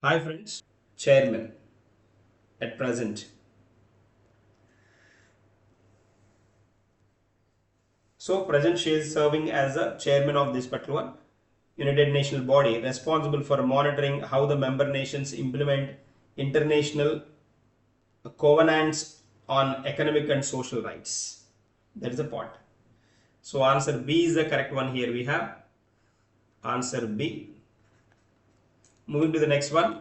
Hi friends, chairman at present. So present she is serving as a chairman of this particular one, United National body responsible for monitoring how the member nations implement international covenants on economic and social rights. That is the point. So answer B is the correct one here. We have answer B. Moving to the next one.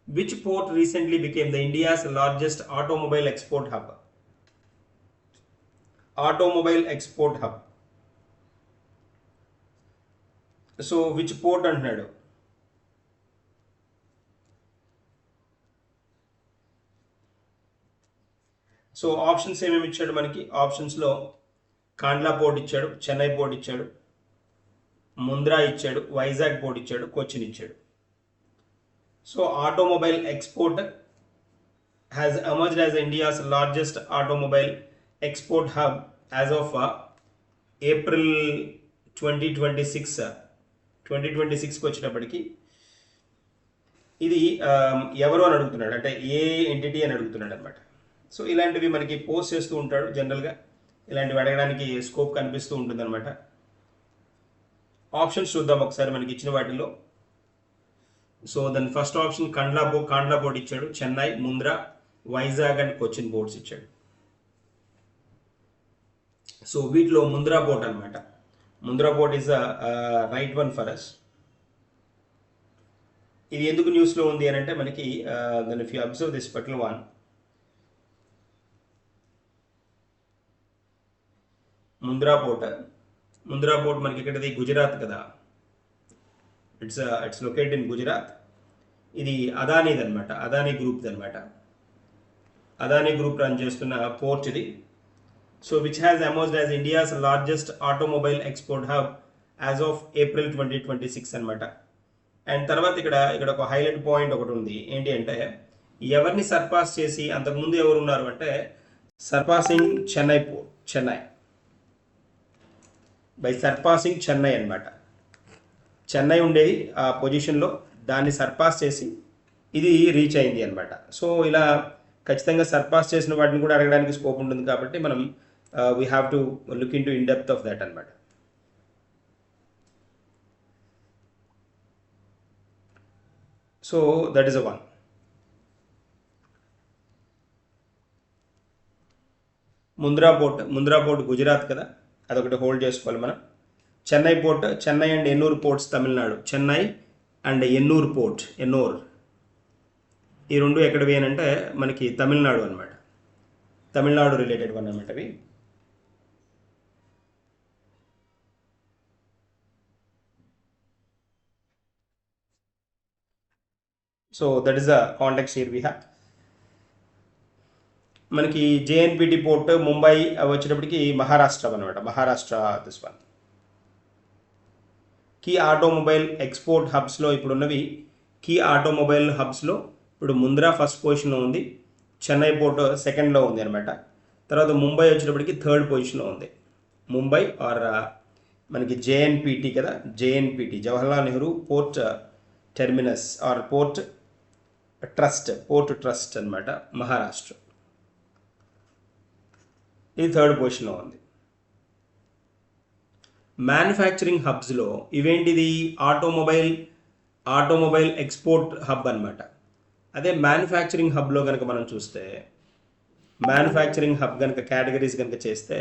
Which port recently became the India's largest automobile export hub? Automobile export hub. So which port అంటున్నాడు. So options ఏమేమి ఇచ్చాడు మనకి? ఆప్షన్స్లో Kandla port ఇచ్చాడు, Chennai port ఇచ్చాడు, ముంద్రా ఇచ్చాడు, Vizag port ఇచ్చాడు, కొచ్చిన్ ఇచ్చాడు. So automobile export has emerged as India's largest automobile export hub as of April 2026కి వచ్చేటప్పటికి ఇది ఎవరు అని అడుగుతున్నాడు, అంటే ఏ ఎంటిటీ అని అడుగుతున్నాడు అనమాట. సో ఇలాంటివి మనకి పోస్ట్ చేస్తూ ఉంటాడు జనరల్గా, ఇలాంటివి అడగడానికి స్కోప్ కనిపిస్తూ ఉంటుంది అనమాట. ఆప్షన్స్ చూద్దాం ఒకసారి మనకి ఇచ్చిన వాటిలో. సో దాని ఫస్ట్ ఆప్షన్ కాండ్లా పోర్ట్ ఇచ్చాడు, చెన్నై, ముంద్రా, వైజాగ్ అండ్ కొచ్చిన్ పోర్ట్స్ ఇచ్చాడు. సో వీటిలో ముంద్రా పోర్ట్ అనమాట. Mundra port is right one for us. ఇది ఎందుకు న్యూస్లో ఉంది అని అంటే మనకి then if you observe this particular one, Mundra port మనకి ఇక్కడది గుజరాత్ కదా, ఇట్స్ లొకేటెడ్ ఇన్ గుజరాత్. ఇది అదానీది అనమాట, అదానీ గ్రూప్ది అనమాట. అదానీ గ్రూప్ రన్ చేస్తున్న పోర్ట్ ఇది. So which has emerged as India's largest automobile export hub as of April 2026 అనమాట. అండ్ తర్వాత ఇక్కడ ఒక హైలైట్ పాయింట్ ఒకటి ఉంది. ఏంటి అంటే ఎవరిని సర్పాస్ చేసి, అంతకుముందు ఎవరు ఉన్నారు అంటే సర్పాసింగ్ చెన్నై పోర్ట్, చెన్నై బై సర్పాసింగ్ చెన్నై అనమాట. చెన్నై ఉండేది ఆ పొజిషన్లో, దాన్ని సర్పాస్ చేసి ఇది రీచ్ అయింది అనమాట. సో ఇలా ఖచ్చితంగా సర్పాస్ చేసిన వాటిని కూడా అడగడానికి స్కోప్ ఉంటుంది కాబట్టి మనం we have to look in to in depth of that అనమాట. So that is a one. Mundra port Gujarat కదా, అదొకటి హోల్డ్ చేసుకోవాలి మనం. Chennai port, Chennai and Ennore ports Tamil Nadu. Chennai and Ennore port, ఈ రెండు ఎక్కడవి అని అంటే మనకి తమిళనాడు అనమాట. తమిళనాడు రిలేటెడ్ వన్ అనమాట అవి. So that is the contacts here we have. మనకి జేఎన్పిటి పోర్ట్ ముంబై వచ్చేటప్పటికి మహారాష్ట్ర అనమాట. Maharashtra this one. Key automobile export హబ్స్లో ఇప్పుడున్నవి, కీ ఆటోమొబైల్ హబ్స్లో ఇప్పుడు ముంద్రా ఫస్ట్ పొజిషన్లో ఉంది, చెన్నై పోర్ట్ సెకండ్లో ఉంది అనమాట. తర్వాత ముంబై వచ్చేటప్పటికి థర్డ్ పొజిషన్లో ఉంది. ముంబై ఆర్ మనకి జేఎన్పిటి కదా, JNPT Jawaharlal Nehru port terminus or port trust అనమాట, మహారాష్ట్ర. ఇది థర్డ్ పొజిషన్లో ఉంది. మ్యానుఫ్యాక్చరింగ్ హబ్స్లో ఇవేంటిది? ఆటోమొబైల్ ఎక్స్పోర్ట్ హబ్ అనమాట. అదే మ్యానుఫ్యాక్చరింగ్ హబ్లో కనుక మనం చూస్తే, మ్యానుఫ్యాక్చరింగ్ హబ్ కనుక కేటగిరీస్ కనుక చేస్తే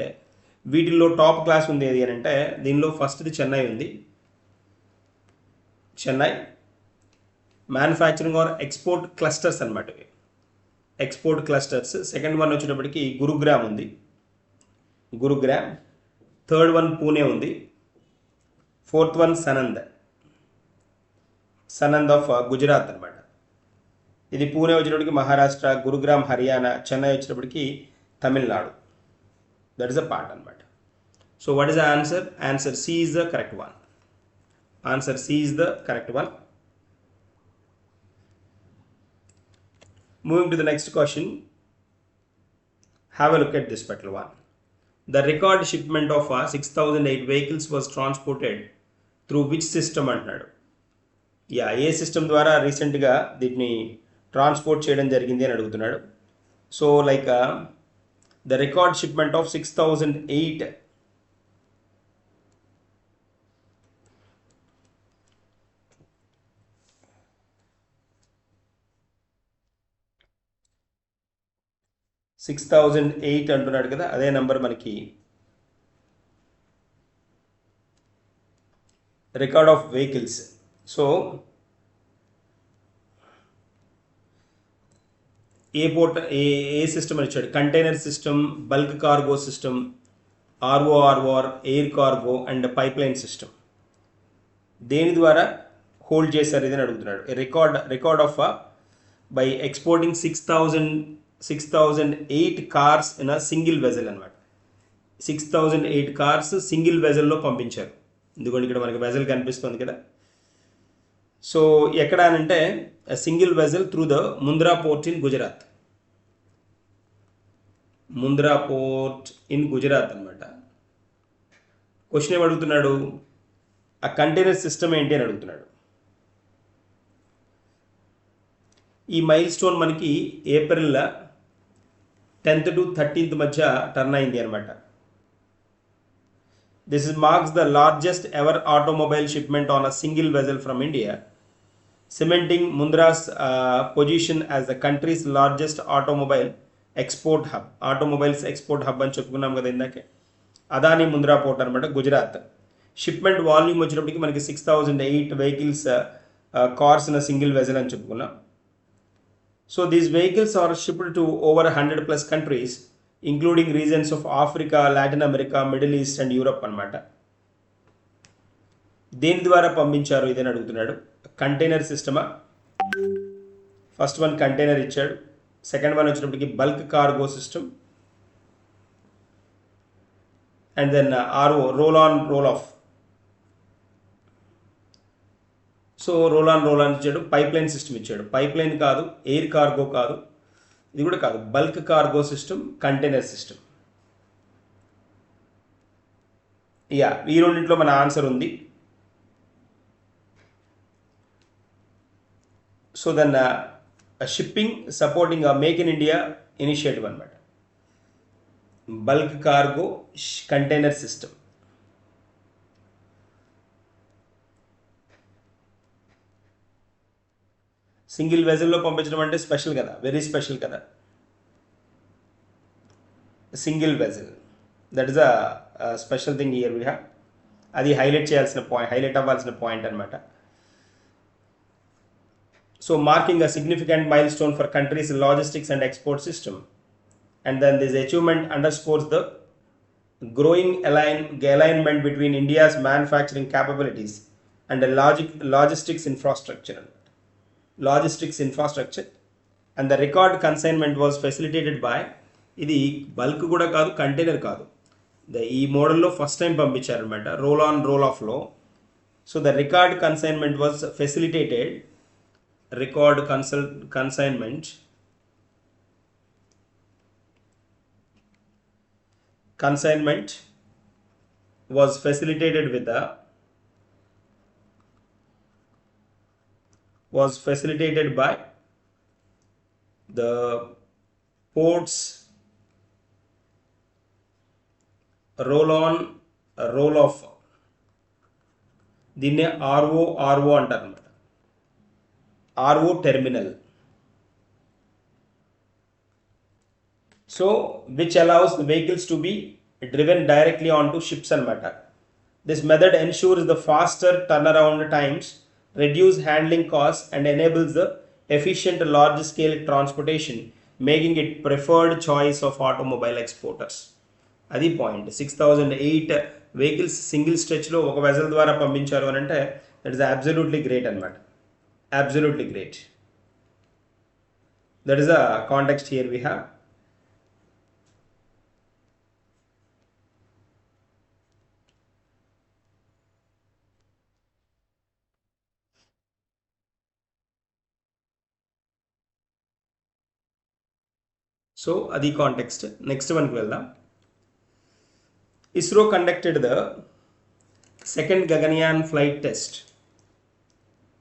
వీటిల్లో టాప్ క్లాస్ ఉంది ఏది అని అంటే దీనిలో ఫస్ట్ది చెన్నై ఉంది. Chennai manufacturing or export clusters అనమాట, ఎక్స్పోర్ట్ క్లస్టర్స్. సెకండ్ వన్ వచ్చేటప్పటికి గురుగ్రామ్ ఉంది, గురుగ్రామ్. థర్డ్ వన్ పూణే ఉంది. Fourth one Sanand of Gujarat అనమాట. ఇది పూణే వచ్చేటప్పటికి మహారాష్ట్ర, గురుగ్రామ్ హర్యానా, చెన్నై వచ్చేటప్పటికి Tamil Nadu. That is a part అనమాట. So what is the answer? Answer C is the correct one. Answer C is the correct one. Moving to the next question, have a look at this particular one. The record shipment of 6,008 vehicles was transported through which system అంటున్నాడు. ఏ system ద్వారా రీసెంట్గా దీన్ని transport చేయడం జరిగింది అని అడుగుతున్నాడు. So like the record shipment of 6008 6008 అంటున్నాడు కదా, అదే నెంబర్ మనకి రికార్డ్ ఆఫ్ వెహికల్స్. సో ఏ సిస్టమ్ అని ఇచ్చాడు? Container system, bulk cargo system, RORO, air cargo and pipe line system. దేని ద్వారా హోల్డ్ చేశారు ఇది అని అడుగుతున్నాడు. Record of by exporting 6008 cars in a single vessel అనమాట. 6008 కార్స్ సింగిల్ వెజల్లో పంపించారు. ఎందుకంటే ఇక్కడ మనకి వెజల్ కనిపిస్తుంది కదా. సో ఎక్కడ అంటే single vessel through the Mundra port in Gujarat. Mundra port in Gujarat అనమాట. క్వశ్చన్ ఏం అడుగుతున్నాడు? ఆ కంటైనర్ సిస్టమ్ ఏంటి అని అడుగుతున్నాడు. ఈ మైల్ స్టోన్ మనకి ఏప్రిల్ 10th to 13th మధ్య టర్న్ అయింది అనమాట. This marks the largest ever automobile shipment on a single vessel from India, cementing Mundra's position as the country's largest automobile export hub. Automobiles export hub అని చెప్పుకున్నాం కదా ఇందాకే. Adani Mundra port అనమాట, Gujarat. Shipment volume వచ్చినప్పటికి మనకి 6008 vehicles cars in single vessel అని చెప్పుకున్నాం. So these vehicles are shipped to over 100+ countries including regions of Africa, Latin America, Middle East and Europe అనమాట. దేని ద్వారా పంపించారు ఇదని అడుగుతున్నాడు. కంటైనర్ సిస్టమా? ఫస్ట్ వన్ కంటైనర్ ఇచ్చాడు. సెకండ్ వన్ వచ్చినప్పటికి bulk cargo system. And then RO, roll on roll off. So roll on ఇచ్చాడు. పైప్ లైన్ సిస్టమ్ ఇచ్చాడు. పైప్ లైన్ కాదు, ఎయిర్ కార్గో కాదు, ఇది కూడా కాదు, bulk cargo system, container system. ఈ రెండింటిలో మన ఆన్సర్ ఉంది. So then shipping supporting make in India initiative అనమాట. Bulk cargo, container system. Single వెజల్లో పంపించడం అంటే స్పెషల్ కదా, వెరీ స్పెషల్ కదా. Single vessel, that is a special thing here we have. అది హైలైట్ అవ్వాల్సిన పాయింట్ అనమాట. So marking a significant milestone for country's logistics and export system. And then this achievement underscores the growing alignment between India's manufacturing capabilities and the logistics infrastructure. And the record consignment was facilitated by, ఇది bulk కూడా కాదు, container కాదు, ఈ మోడల్లో first time పంపించారు అనమాట, role on role ఆఫ్లో. So the record consignment was facilitated. Consignment was facilitated by the ports roll on roll off. దీన్నే ఆర్ఓ అంటారు అన్నమాట. RO terminal. So which allows the vehicles to be driven directly onto ships anamata. This method ensures the faster turnaround times, reduce handling costs and enables the efficient large scale transportation, making it preferred choice of automobile exporters. Adi point. 6008 vehicles single stretch lo oka vessel dwara పంపించారు అని అంటే that is absolutely great anamata. Absolutely great. That is a context here we have. So adi context. Next one కి వెళ్దాం. ISRO conducted the second Gaganyaan flight test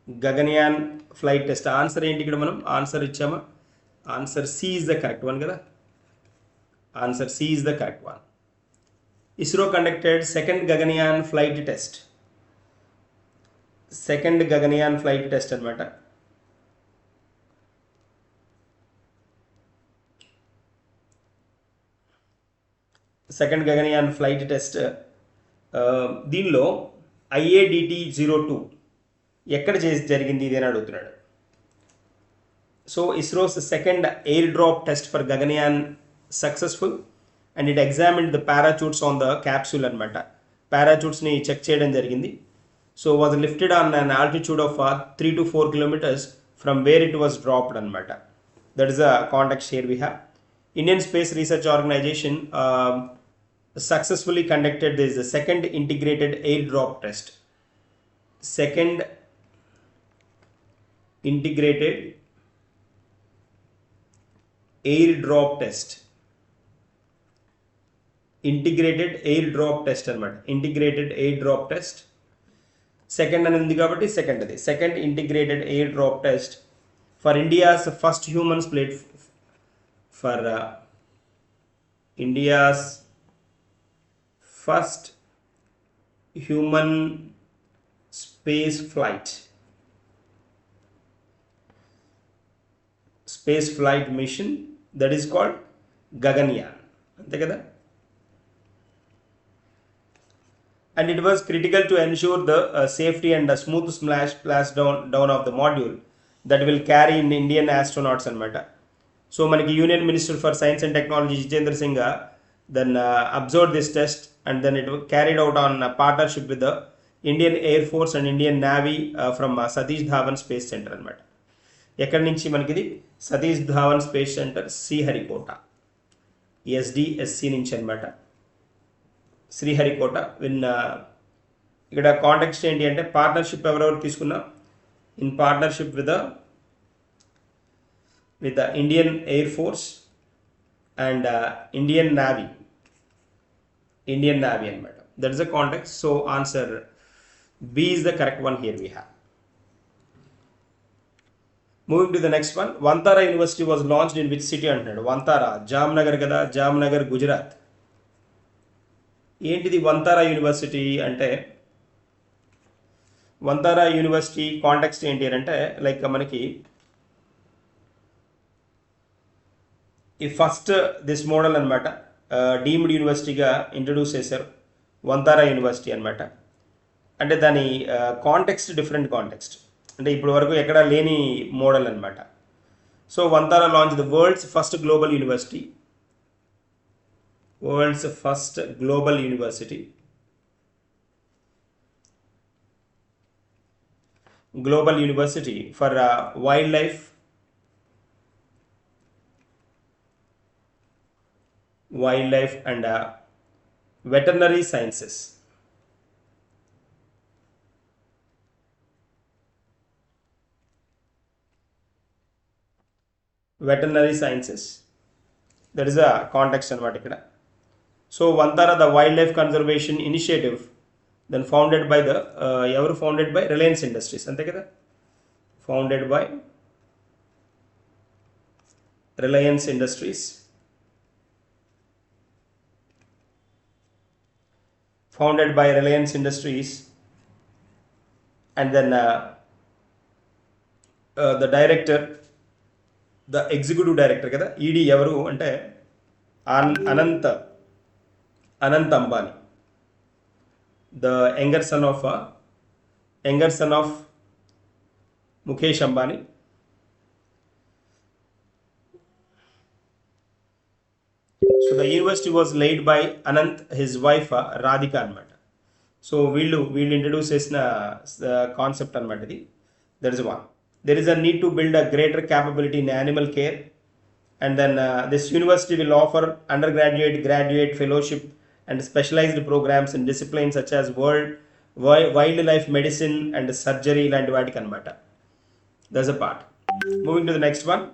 Gaganyaan flight test. Answer ఏంటి ఇక్కడ మనం answer ఇచ్చామా? Answer C is the correct one కదా. Answer C is the correct one. ISRO conducted second Gaganyaan flight test. Second Gaganyaan flight test అనమాట. Second Gaganyaan flight test దీనిలో IADT-02 ఎక్కడ జరిగింది ఇది అని అడుగుతున్నాడు. So ISRO's second air drop test for Gaganyaan successful and it examined the parachutes on the capsule అనమాట. పారాచూట్స్ని check చేయడం జరిగింది. So was lifted on an altitude of 3 to 4 kilometers from where it was dropped అనమాట. That is the contact here we have. Indian Space Research Organisation successfully conducted this the second integrated air drop test. Second integrated air drop test. Integrated air drop test అనమాట. Integrated air drop test. Second అని ఉంది కాబట్టి second అది. Second integrated air drop test for India's first human plate for India's first human space flight mission that is called Gaganyaan ante kada. And it was critical to ensure the safety and the smooth splash down of the module that will carry in Indian astronauts anamata. So manaki Union Minister for Science and Technology Jitendra Singh then observed this test and then it was carried out on a partnership with the Indian Air Force and Indian Navy from Satish Dhawan Space Center అనమాట. ఎక్కడి నుంచి మనకి ఇది Satish Dhawan space centre Sriharikota SDSC నుంచి అనమాట. శ్రీహరికోట ఇక్కడ context ఏంటి అంటే పార్ట్నర్షిప్ ఎవరెవరు తీసుకున్నా in partnership with the Indian air force and Indian navy అనమాట. That is the context. So answer B is the correct one here we have. Moving to the next one. Vantara University was launched in which city అంటున్నాడు. Vantara Jamnagar కదా, జామ్నగర్ గుజరాత్. ఏంటిది Vantara university అంటే? Vantara university context ఏంటి అంటే like మనకి ఈ first this model అనమాట deemed యూనివర్సిటీగా introduce చేశారు వంతారా యూనివర్సిటీ అనమాట. అంటే దాని కాంటెక్స్ట్ డిఫరెంట్ కాంటెక్స్ట్, అంటే ఇప్పటి వరకు ఎక్కడా లేని మోడల్ అనమాట. So Vantara launch the world's first global university for wildlife and veterinary sciences. That is a context అనమాట ఇక్కడ. So Vantara the wildlife conservation initiative then founded by the ఎవరు founded by Reliance Industries అంతే కదా. Founded by Reliance Industries and then the director, the executive director kada ED evaru ante Anant Ambani, the younger son of Mukesh Ambani. So the university was led by Anant, his wife Radhika anamata. So వీళ్ళు introduce చేసిన concept అనమాట ఇది. That is one. There is a need to build a greater capability in animal care and then this university will offer undergraduate fellowship and specialised programmes in disciplines such as wildlife medicine and surgery ఇలాంటి వాటికి అనమాట. That's a part. Moving to the next one.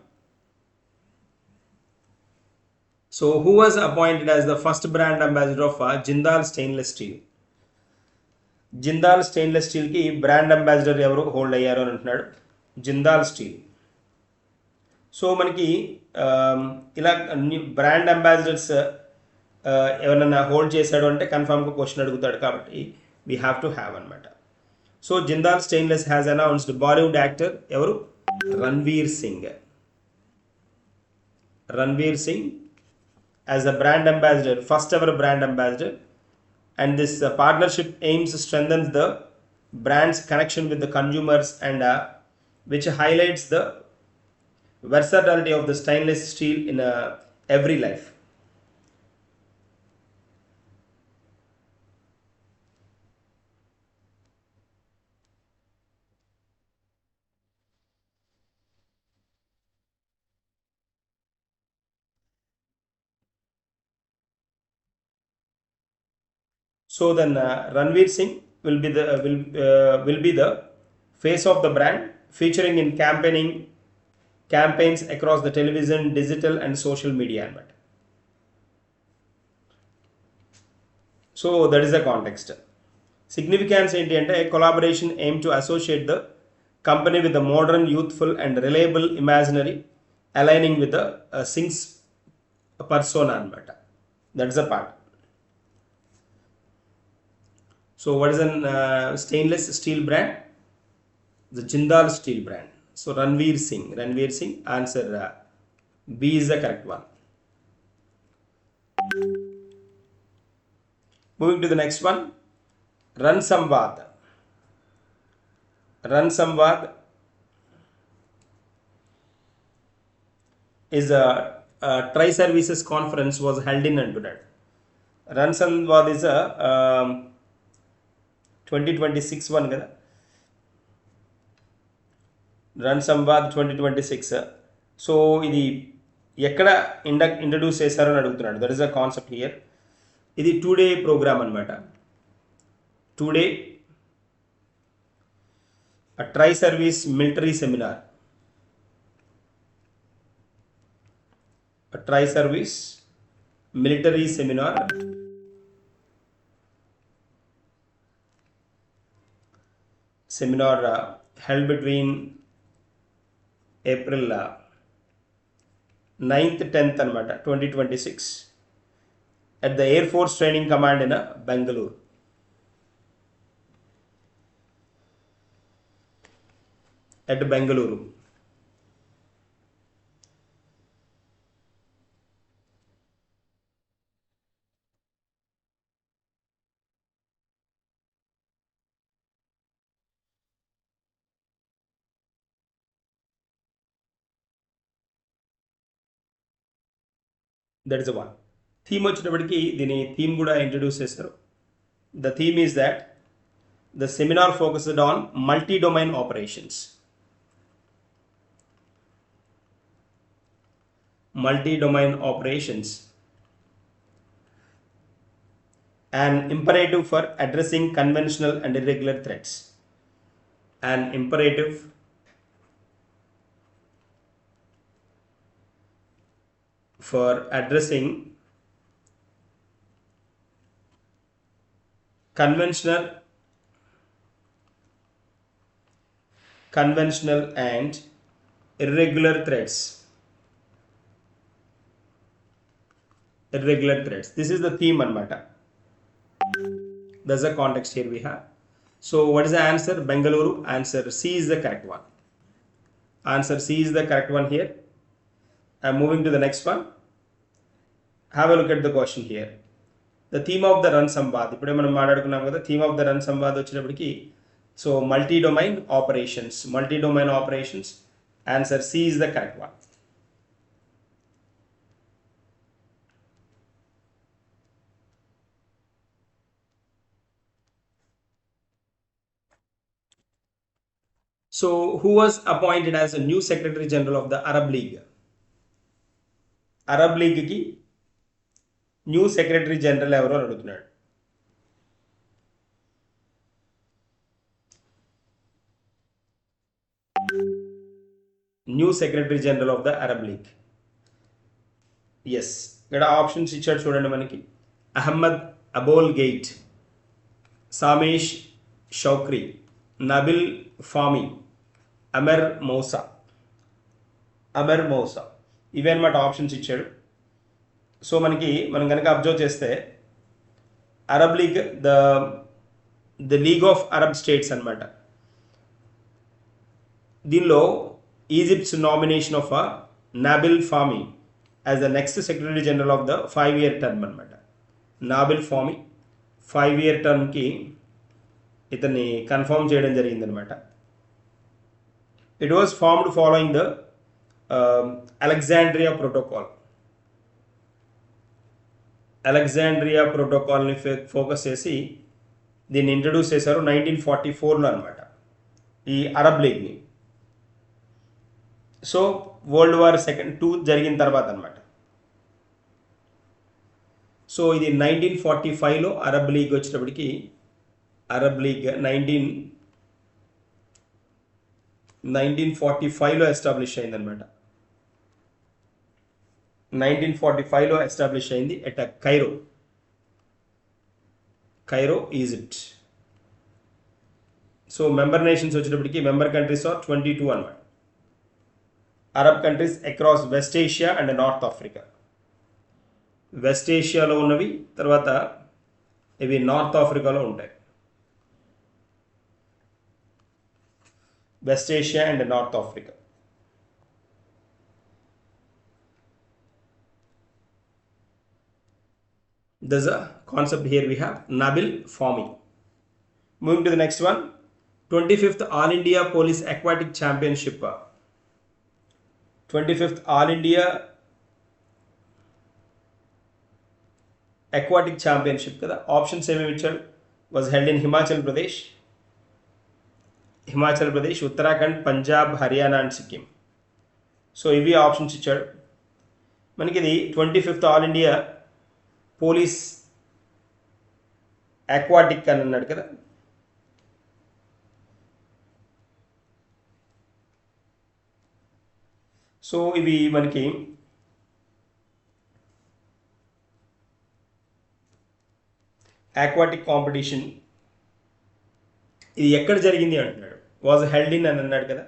So who was appointed as the first brand ambassador of Jindal Stainless Steel? Jindal stainless స్టీల్కి brand ambassador ఎవరు hold అయ్యారు అని అంటున్నాడు. Jindal steel. So మనకి ఇలా బ్రాండ్ అంబాసిడర్స్ ఎవరైనా హోల్డ్ చేశాడు అంటే కన్ఫామ్గా క్వశ్చన్ అడుగుతాడు, కాబట్టి వీ హ్యావ్ టు హ్యావ్ అనమాట. So Jindal stainless has announced Bollywood actor ఎవరు? Ranveer Singh. Ranveer Singh as a brand ambassador, first ever brand ambassador, and this partnership aims to strengthen the brand's connection with the consumers and which highlights the versatility of the stainless steel in every life. So then Ranveer Singh will be the face of the brand, featuring in campaigns across the television, digital and social media. So that is the context. Significance ఏంటి అంటే collaboration aim to associate the company with the modern, youthful and reliable imaginary, aligning with the Singh's persona అనమాట. That is the part. So what is an stainless steel brand? The Jindal steel brand. So Ranveer Singh. Answer B is the correct one. Moving to the next one. Ran Samvad is a tri-services conference was held in Antunnadu. Ran Samvad is a 2026 one కదా. Run Samvad 2026. So ఇది ఎక్కడ introduce చేశారని అడుగుతున్నాడు. That is a concept here. ఇది 2 day programme అనమాట. 2 day tri service military seminar. Tri service military seminar held between April 9th 10th అనమాట 2026 at the Air Force Training Command in Bangalore. At Bangalore. That is one. Theme వచ్చేటప్పటికి దీని theme కూడా introduce చేస్తారు. The theme is that the seminar focused on multi domain operations. An imperative for addressing conventional and irregular threats. An imperative for addressing conventional and irregular threats. This is the theme anamata. That's the context here we have. So what is the answer? Bengaluru. Answer C is the correct one. Answer C is the correct one here. I'm moving to the next one. Have a look at the question here. The theme of the Run Samvad. ఇప్పుడే మనం మాట్లాడుకున్నాం కదా, theme of the Ran Samvad వచ్చేటప్పటికి so multi domain operations. Answer C is the correct one. So who was appointed as a new Secretary General of the Arab League? Arab లీగ్కి new secretary general ఎవరో అడుగుతున్నాడు. New secretary general of the Arab League. Yes, ఇక్కడ options ఇచ్చాడు చూడండి మనకి. Ahmed Aboul Gheit, Sameh Shoukry, Nabil Fahmy, Amr Moussa ఇవే అనమాట options ఇచ్చాడు. సో మనం కనుక అబ్జర్వ్ చేస్తే Arab League the League of Arab States అనమాట. దీనిలో Egypt's nomination of Nabil Fahmy as the next secretary general of the 5-year term అనమాట. Nabil Fahmy 5-year టర్మ్కి ఇతన్ని కన్ఫర్మ్ చేయడం జరిగిందనమాట. It was formed following the Alexandria ప్రోటోకాల్ని focus చేసి దీన్ని introduce చేశారు 1944లో అనమాట ఈ అరబ్ లీగ్ని. సో వరల్డ్ వార్ II జరిగిన తర్వాత అనమాట. సో ఇది 1945లో అరబ్ లీగ్ వచ్చేటప్పటికి అరబ్ లీగ్ 1945లో ఎస్టాబ్లిష్ అయిందనమాట. 1945లో ఎస్టాబ్లిష్ అయింది at Cairo Egypt. So member nations వచ్చేటప్పటికి మెంబర్ కంట్రీస్ ఆర్ 22 అనమాట. Arab countries across West Asia and North Africa. West ఏషియాలో ఉన్నవి, తర్వాత ఇవి నార్త్ ఆఫ్రికాలో ఉంటాయి. West Asia and North Africa. There's a concept here we have Nabil Fahmy. Moving to the next one, 25th All India Police Aquatic Championship. 25th All India Aquatic Championship kada options ఏమేమి ఇచ్చాడు? was held in Himachal Pradesh, Uttarakhand, Punjab, Haryana and Sikkim. So ఇవి options ఇచ్చాడు. మనకి ఇది 25th all India police aquatic అని అన్నాడు కదా. So ఇవి మనకి అక్వాటిక్ కాంపిటీషన్ ఇది ఎక్కడ జరిగింది అంటున్నాడు. వాజ్ హెల్డ్ ఇన్ అని అన్నాడు కదా.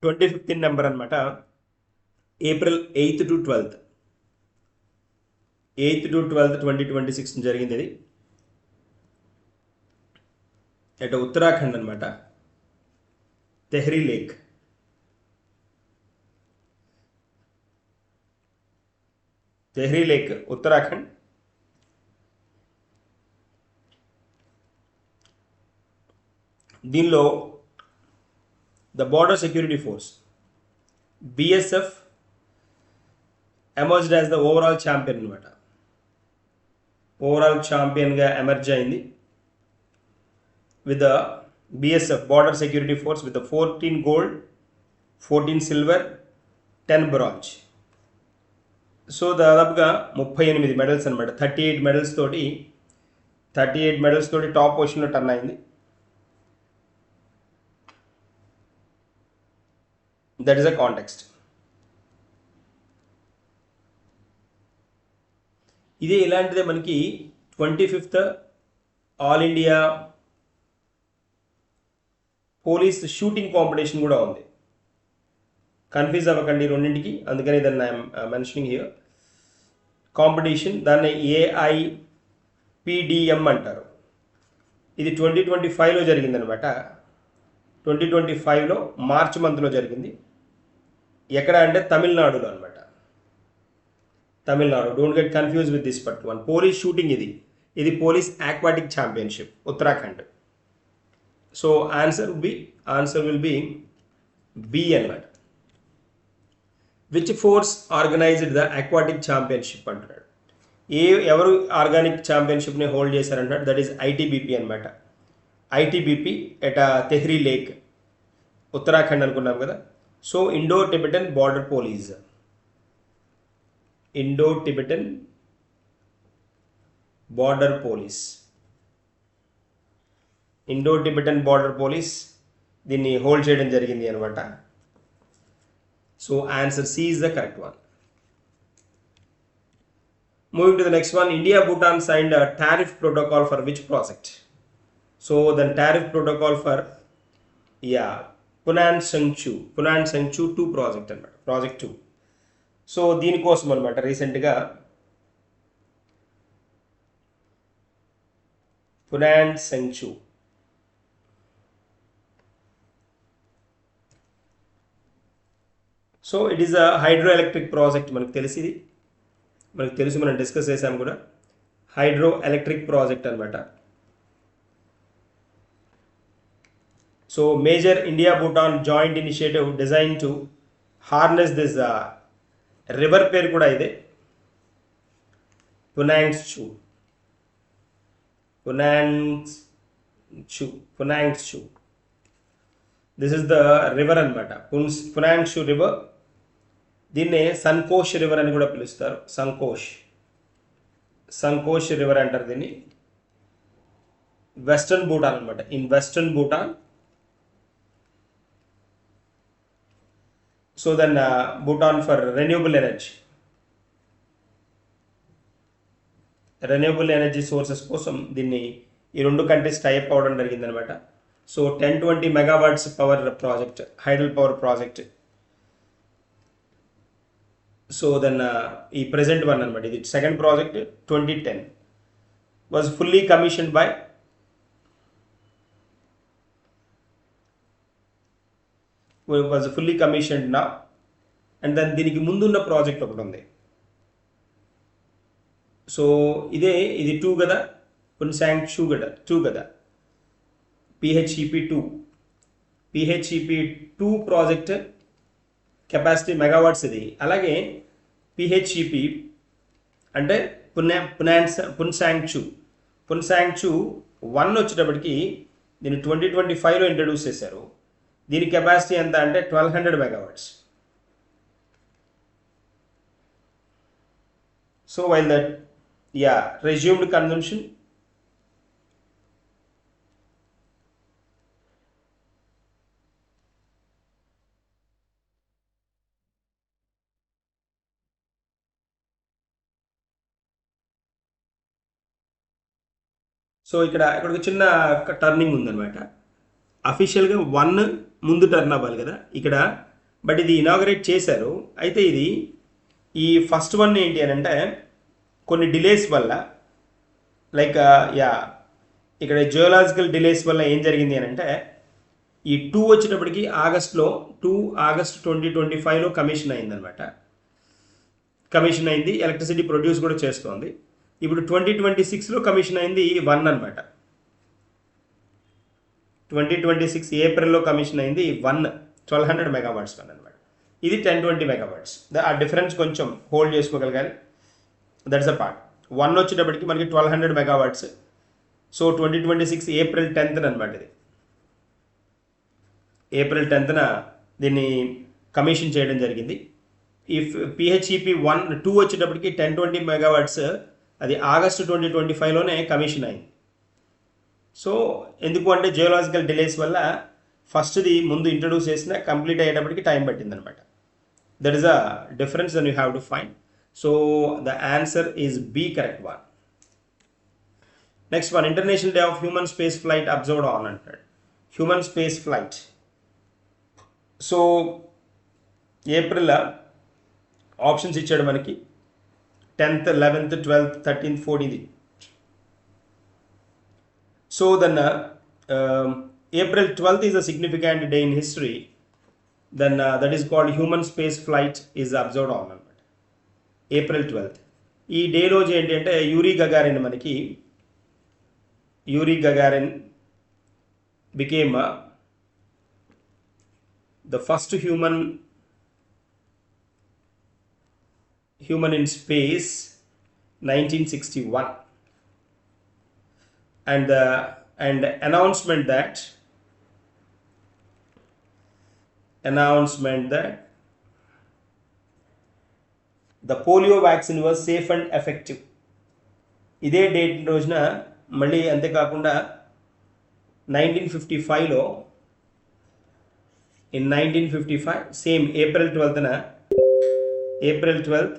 ట్వంటీ 25th నెంబర్ అనమాట. April 8th to 12th 2026 జరిగింది. ఇది అటు ఉత్తరాఖండ్ అనమాట. తెహ్రీ లేక్. ఉత్తరాఖండ్. దీనిలో the border security force BSF emerged as the overall champion అనమాట. ఓవరాల్ ఛాంపియన్గా ఎమర్జ్ అయింది with the BSF border security force with 14 gold, 14 silver, 10 bronze. So దాదాపుగా 38 medals అనమాట. 38 మెడల్స్ తోటి టాప్ పొజిషన్లో టర్న్ అయింది. That is a context. ఇదే ఇలాంటిదే మనకి 25th all India police shooting competition కూడా ఉంది. కన్ఫ్యూజ్ అవ్వకండి రెండింటికి, అందుకని దాన్ని ఐఎమ్ మెన్షనింగ్ హియర్. కాంపిటీషన్ దాన్ని AIPDM అంటారు. ఇది 2025లో జరిగిందనమాట. 2025లో మార్చ్ మంత్లో జరిగింది. ఎక్కడ అంటే తమిళనాడులో అనమాట. Tamil Nadu. Don't get confuse with this particular one. Police shooting ఇది police aquatic championship Uttarakhand. So answer will be B అన్నమాట. Which force organized the aquatic championship అంటున్నాడు. ఎవరు ఆర్గానిక్ ఛాంపియన్షిప్ని హోల్డ్ చేశారంటాడు. దట్ ఈస్ ITBP అనమాట. ITBP at Tehri lake, Uttarakhand అనుకున్నాం కదా. So Indo Tibetan border police దీన్ని హోల్డ్ చేయడం జరిగింది అనమాట. So answer C is the correct one. Moving to the next one, India Bhutan signed a tariff protocol for which project? So the tariff protocol for Punatsangchhu 2 project అనమాట, project 2. So దీనికోసం అనమాట రీసెంట్గా Punatsangchhu. So it is a hydroelectric project. మనకు తెలుసు, మనం discuss చేసాం కూడా. Hydroelectric project అనమాట. So major India Bhutan joint initiative design to harness this river పేరు కూడా ఇదే, Punatsangchhu. This is the river అనమాట, పునాంగ్చు రివర్. దీన్నే సంకోష్ రివర్ అని కూడా పిలుస్తారు. సంకోష్ రివర్ అంటారు దీన్ని. వెస్టర్న్ భూటాన్ అనమాట, in western Bhutan. So then Bhutan for renewable energy sources కోసం దీన్ని ఈ 2 కంట్రీస్ టైప్ అవడం జరిగిందనమాట. So 10-20 megawatts power project, hydel power project. So then ఈ ప్రెజెంట్ వన్ అనమాట, ఇది second project 2010 was fully commissioned by నా. అండ్ దెన్ దీనికి ముందున్న ప్రాజెక్ట్ ఒకటి ఉంది. సో ఇది 2 కదా, పున్సాంగ్చు 2 కదా, PHEP2 ప్రాజెక్ట్ కెపాసిటీ మెగావాట్స్ ఇది. అలాగే PHEP అంటే పున్సాంగ్చు 1 వచ్చేటప్పటికి దీన్ని 2025లో ఇంట్రడ్యూస్ చేశారు. దీని కెపాసిటీ ఎంత అంటే 1200 megawatts. So while that resumed consumption. So ఇక్కడ ఒక చిన్న టర్నింగ్ ఉందన్నమాట. అఫీషియల్గా 1 ముందు టర్న్ అవ్వాలి కదా ఇక్కడ, బట్ ఇది ఇనాగరేట్ చేశారు. అయితే ఇది ఈ ఫస్ట్ వన్ ఏంటి అని అంటే కొన్ని డిలేస్ వల్ల, లైక్ ఇక్కడ జియోలాజికల్ డిలేస్ వల్ల ఏం జరిగింది అని అంటే ఈ 2 వచ్చేటప్పటికి ఆగస్టు 2025లో కమిషన్ అయిందనమాట. కమిషన్ అయింది, ఎలక్ట్రిసిటీ ప్రొడ్యూస్ కూడా చేస్తోంది. ఇప్పుడు 2026లో కమిషన్ అయింది 1 అనమాట. 2026 ఏప్రిల్లో కమిషన్ అయింది 1200 మెగావాట్స్ అనమాట. ఇది 1020 మెగావాట్స్. ఆ డిఫరెన్స్ కొంచెం హోల్డ్ చేసుకోగలగాలి. That's a part. 1 వచ్చేటప్పటికి మనకి 1200 మెగావాట్స్. సో 2026 ఏప్రిల్ 10th అనమాట. ఇది ఏప్రిల్ 10th దీన్ని కమిషన్ చేయడం జరిగింది. ఈ PHEP 2 వచ్చేటప్పటికి 1020 మెగావాట్స్, అది ఆగస్టు 2025లోనే కమిషన్ అయింది. సో ఎందుకు అంటే జియోలాజికల్ డిలేస్ వల్ల ఫస్ట్ది ముందు ఇంట్రడ్యూస్ చేసిన కంప్లీట్ అయ్యేటప్పటికి టైం పట్టింది అనమాట. That is a difference then you have to find. So the answer is B, correct one. Next one, international day of human space flight observed on అంటాడు. Human space flight. So April options ఇచ్చాడు మనకి 10th, 11th, 12th, 13th, 14th. So then April 12th is a significant day in history. Then that is called human space flight is observed on April 12th. ఈ day రోజు ఏంటి అంటే Uri Gagarin became the first human in space 1961, and announcement that the polio vaccine was safe and effective. ఇదే date రోజున మళ్ళీ అంతేకాకుండా 1955లో in 1955 same April 12th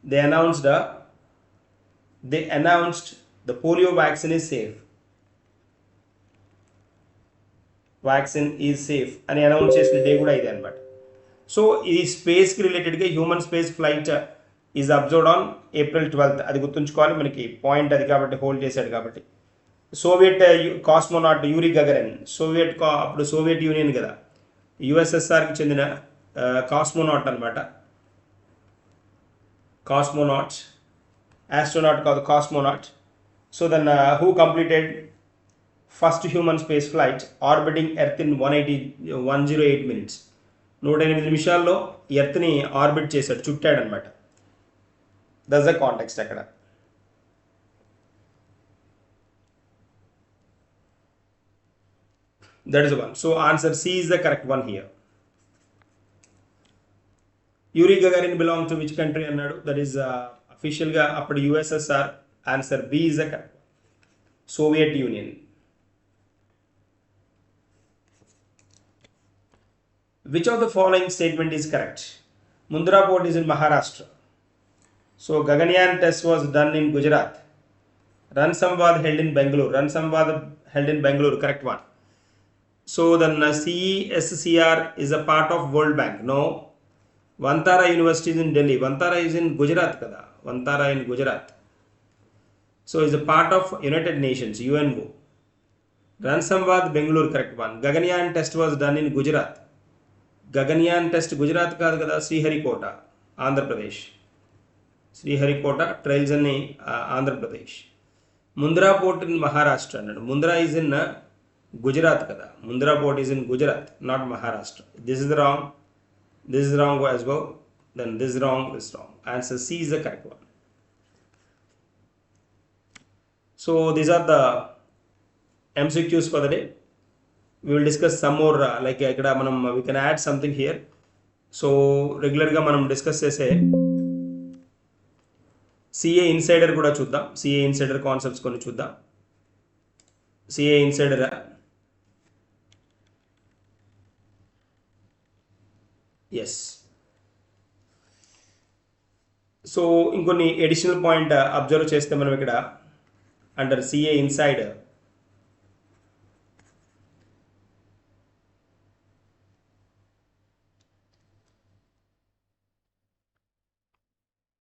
they announced they announced the polio vaccine is safe. Vaccine is safe అని announce చేసిన day కూడా ఇదే అనమాట. So ఈ స్పేస్కి రిలేటెడ్గా human space flight is observed on April 12th. అది గుర్తుంచుకోవాలి, మనకి పాయింట్ అది కాబట్టి హోల్డ్ చేశాడు కాబట్టి. సోవియట్ కాస్మోనాట్ యూరీ గగరిన్, అప్పుడు సోవియట్ యూనియన్ కదా, యుఎస్ఎస్ఆర్కి చెందిన కాస్మోనాట్ అనమాట. కాస్మోనాట్, ఆస్ట్రోనాట్ కాదు, cosmonaut. So then who completed first human space flight orbiting earth in 108 minutes. 108 నిమిషాల్లో ఎర్త్ని ఆర్బిట్ చేశాడు, చుట్టాడు అనమాట. దట్స్ ద కాంటెక్స్ట్ అక్కడ. That is one. So answer C is the correct one here. Yuri Gagarin belong to which country అన్నాడు, that is అఫీషియల్గా అప్పుడు USSR. Answer B is the correct, Soviet union. Which of the following statement is correct? Mundra port is in Maharashtra. So Gaganyaan test was done in Gujarat. Ran Samvad held in Bangalore. Ran Samvad held in Bangalore, correct one. So then CESCR is a part of World Bank. No. Vantara University is in Delhi. Vantara is in Gujarat kada. Vantara in Gujarat. So is a part of United Nations, UNO. Ran Samvad Bangalore, correct one. Gaganyaan test was done in Gujarat. Gaganyaan test Gujarat కాదు కదా, Sriharikota, Andhra Pradesh. Sriharikota trials అన్ని Andhra Pradesh. Mundra port in Maharashtra అన్నాడు. Mundra is in Gujarat కదా, Mundra port is in Gujarat, not Maharashtra. This is wrong, this is wrong as well, then this wrong, this wrong. Answer C is the correct one. So these are the MCQs for the day. We will discuss some more like ikkada manam we can add something here. So regular ga manam discuss chese CA insider kuda chuddam. CA insider concepts konni chuddam. CA insider yes. So inkonni additional point observe cheste manam ikkada under CA insider.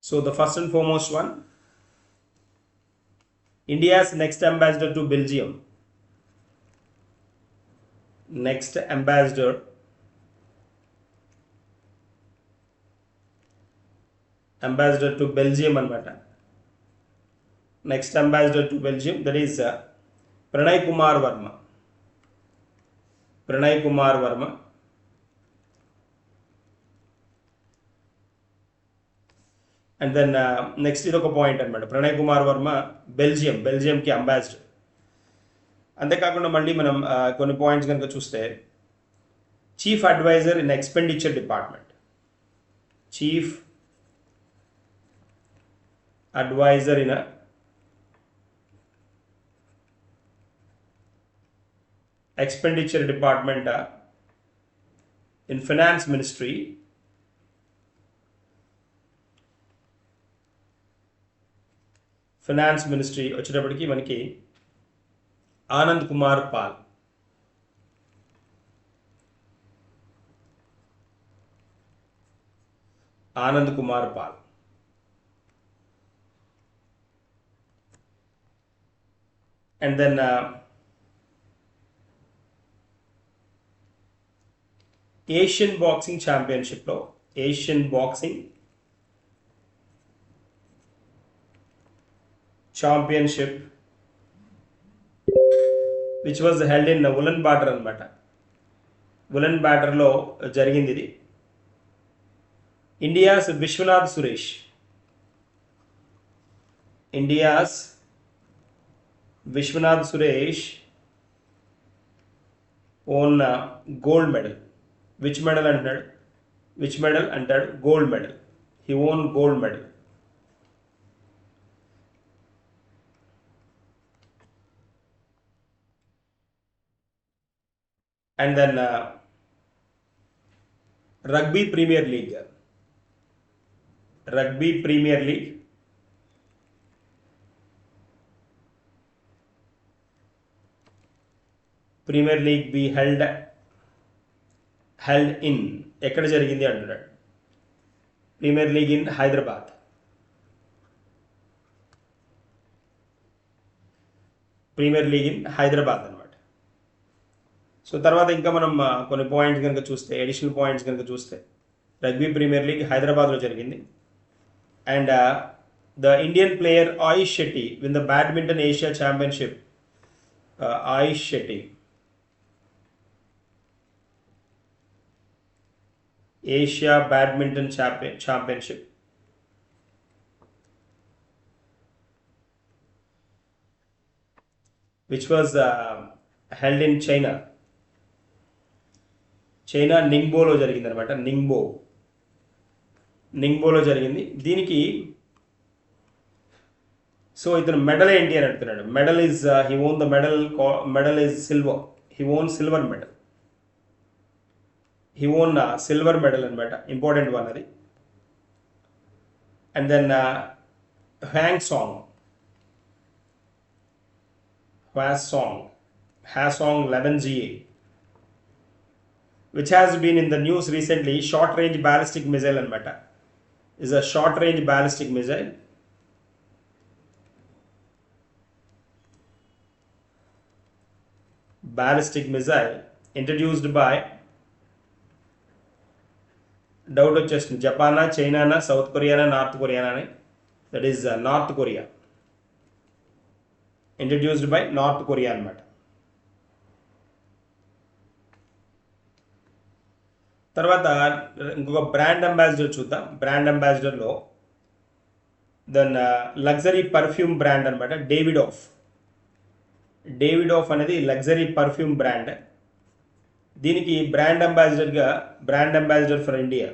So the first and foremost one, India's next ambassador to Belgium. Next ambassador to Belgium anamata. Next ambassador to Belgium, that is Pranay Kumar Verma. Pranay Kumar Verma. And then next ఇది ఒక point అనమాట. ప్రణయ్ కుమార్ వర్మ బెల్జియంకి ambassador. అంతేకాకుండా మళ్ళీ మనం కొన్ని points కనుక చూస్తే chief advisor in expenditure department. Chief advisor in expenditure department in finance ministry. Finance ministry వచ్చేటప్పటికి మనకి Anand Kumar Pal. Anand Kumar Pal. And then Asian boxing ఛాంపియన్షిప్లో Asian boxing championship which was held in Ulaanbaatar అనమాట. ఉలన్బాటర్లో జరిగింది ఇది. India's Vishwanath Suresh won gold medal. Which medal అంటాడు gold medal. He won gold medal. And then Rugby Premier League. Premier league be held in ఎక్కడ జరిగింది అంటున్నాడు. Premier league in Hyderabad. Premier league in Hyderabad అనమాట. So తర్వాత ఇంకా మనం కొన్ని పాయింట్స్ కనుక చూస్తే, అడిషనల్ పాయింట్స్ కనుక చూస్తే, రగ్బీ ప్రీమియర్ లీగ్ హైదరాబాద్లో జరిగింది. And the Indian player Ayush Shetty win the badminton Asia championship. Ayush Shetty Asia badminton championship which was held in China. China నింగ్బోలో జరిగింది అనమాట. నింగ్బోలో జరిగింది. దీనికి సో ఇతను మెడల్ ఏంటి అని అడుగుతున్నాడు. Medal is he won the medal is silver. He won silver medal. He won silver medal అనమాట. ఇంపార్టెంట్ వన్ అది. And then Hwasong 11GA, which has been in the news recently. Short range ballistic missile anamata, is a short range ballistic missile. Introduced by doubt వచ్చేస్తుంది జపానా, చైనానా, south కొరియానా, north కొరియానా అని. That is North Korea. Introduced by North Korea అనమాట. తర్వాత ఇంకొక brand ambassador చూద్దాం. Brand అంబాసిడర్లో then luxury perfume brand అనమాట. Davidoff అనేది లగ్జరీ పర్ఫ్యూమ్ బ్రాండ్. దీనికి brand ambassador for India,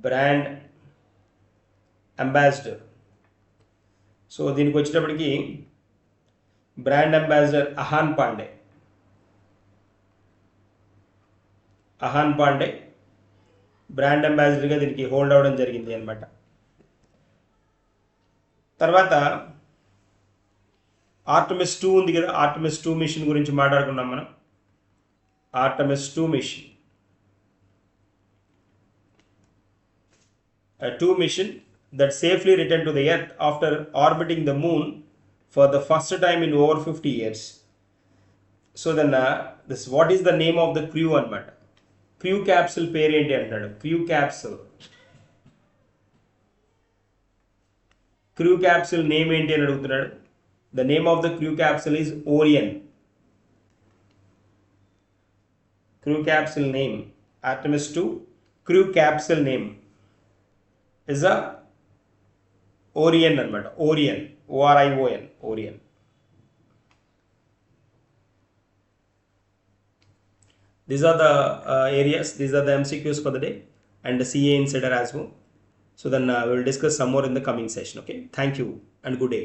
brand ambassador. So దీనికి వచ్చేటప్పటికి brand ambassador Ahaan Panday brand అంబాసిడర్గా దీనికి హోల్డ్ అవ్వడం జరిగింది అనమాట. తర్వాత ఆర్టమిస్ 2 ఉంది కదా. ఆర్టమిస్ 2 మిషన్ గురించి మాట్లాడుకున్నాం మనం. Artemis 2 mission, a 2 mission that safely returned to the earth after orbiting the moon for the first time in over 50 years. So then what is the name of the crew anamata. Crew capsule పేరు ఏంటి అంటాడు. crew capsule name ఏంటి అని అడుగుతున్నాడు. The name of the crew capsule is Orion. Crew capsule name Artemis 2 crew capsule name is a Orion anamata. Orion, ORION, Orion. These are the areas. These are the MCQs for the day and the CA Insider as well. So then we will discuss some more in the coming session. Okay. Thank you and good day.